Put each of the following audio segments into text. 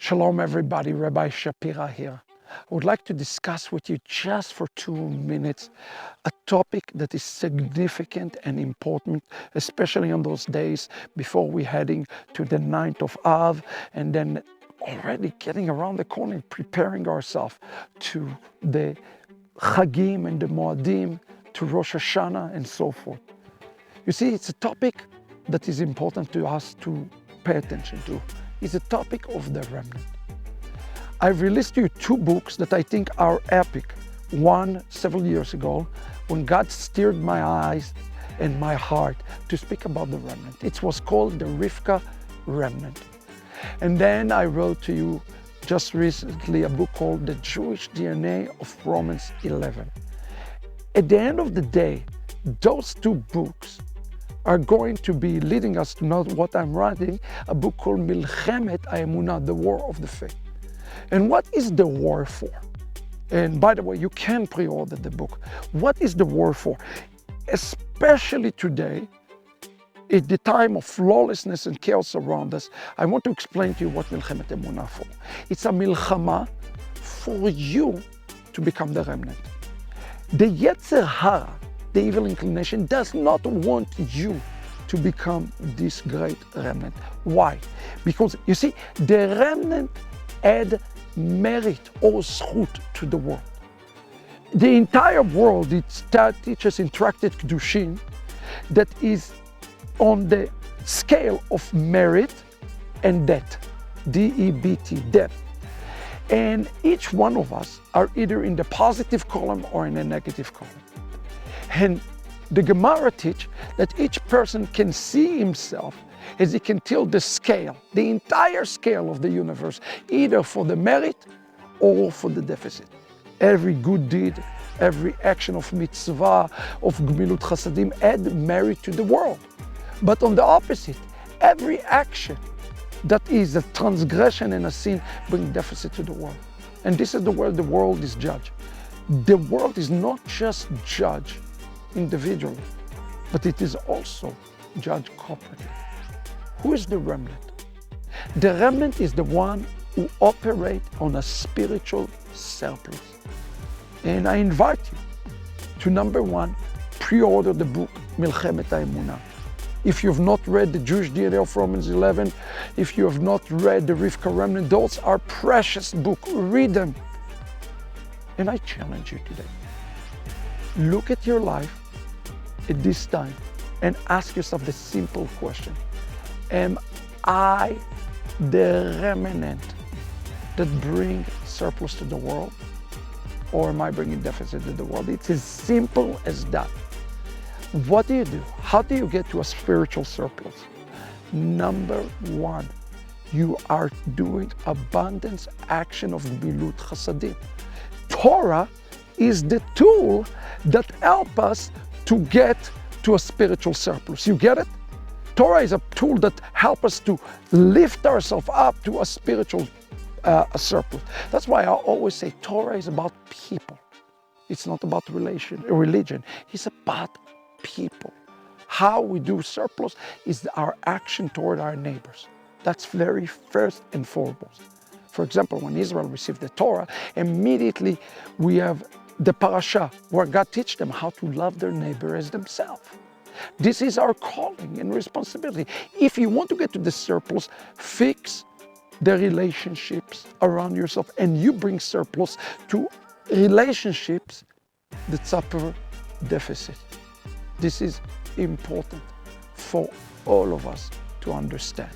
Shalom everybody, Rabbi Shapira here. I would like to discuss with you just for 2 minutes a topic that is significant and important, especially on those days before we're heading to the 9th of Av and then already getting around the corner, preparing ourselves to the Chagim and the Moadim, to Rosh Hashanah and so forth. You see, it's a topic that is important to us to pay attention to. It's a topic of the remnant. I've released to you 2 books that I think are epic. One several years ago, when God steered my eyes and my heart to speak about the remnant. It was called the Rivka Remnant. And then I wrote to you just recently a book called The Jewish DNA of Romans 11. At the end of the day, those 2 books are going to be leading us to know what I'm writing, a book called Mlichemet HaEmunah, the War of the Faith. And what is the war for? And by the way, you can pre-order the book. What is the war for? Especially today, at the time of lawlessness and chaos around us, I want to explain to you what Mlichemet HaEmunah for. It's a milchama for you to become the remnant. The Yetzer Hara, the evil inclination, does not want you to become this great remnant. Why? Because you see, the remnant add merit or zchut to the world. The entire world, it teaches in Tractate Kedushin that is on the scale of merit and debt, D-E-B-T, debt. And each one of us are either in the positive column or in the negative column. And the Gemara teach that each person can see himself as he can tilt the scale, the entire scale of the universe, either for the merit or for the deficit. Every good deed, every action of mitzvah, of gemilut chasadim, add merit to the world. But on the opposite, every action that is a transgression and a sin bring deficit to the world. And this is the way the world is judged. The world is not just judged individually, but it is also judged corporately. Who is the remnant? The remnant is the one who operate on a spiritual surplus. And I invite you to, number 1, pre-order the book Milchemet HaEmunah. If you've not read the Jewish DNA of Romans 11, if you have not read the Rivka Remnant, those are precious books. Read them. And I challenge you today. Look at your life at this time and ask yourself the simple question. Am I the remnant that bring surplus to the world? Or am I bringing deficit to the world? It's as simple as that. What do you do? How do you get to a spiritual surplus? Number 1, you are doing abundance action of gemilut chasadim. Torah is the tool that helps us to get to a spiritual surplus. You get it? Torah is a tool that helps us to lift ourselves up to a spiritual surplus. That's why I always say Torah is about people. It's not about religion. It's about people. How we do surplus is our action toward our neighbors. That's very first and foremost. For example, when Israel received the Torah, immediately we have the parasha where God teaches them how to love their neighbor as themselves. This is our calling and responsibility. If you want to get to the surplus, fix the relationships around yourself, and you bring surplus to relationships that suffer deficit. This is important for all of us to understand,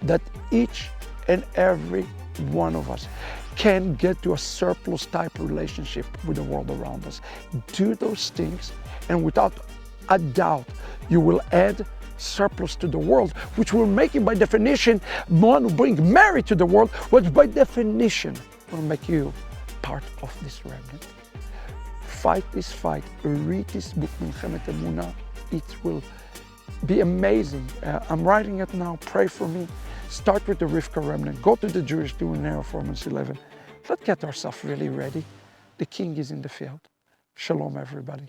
that each and every one of us can get to a surplus type relationship with the world around us. Do those things, and without a doubt, you will add surplus to the world, which will make you by definition one who bring merit to the world, which by definition will make you part of this remnant. Fight this fight. Read this book, Mlichemet HaEmunah. It will be amazing. I'm writing it now. Pray for me. Start with the Rivka Remnant. Go to the Jewish DNA of Romans 11. Let's get ourselves really ready. The King is in the field. Shalom, everybody.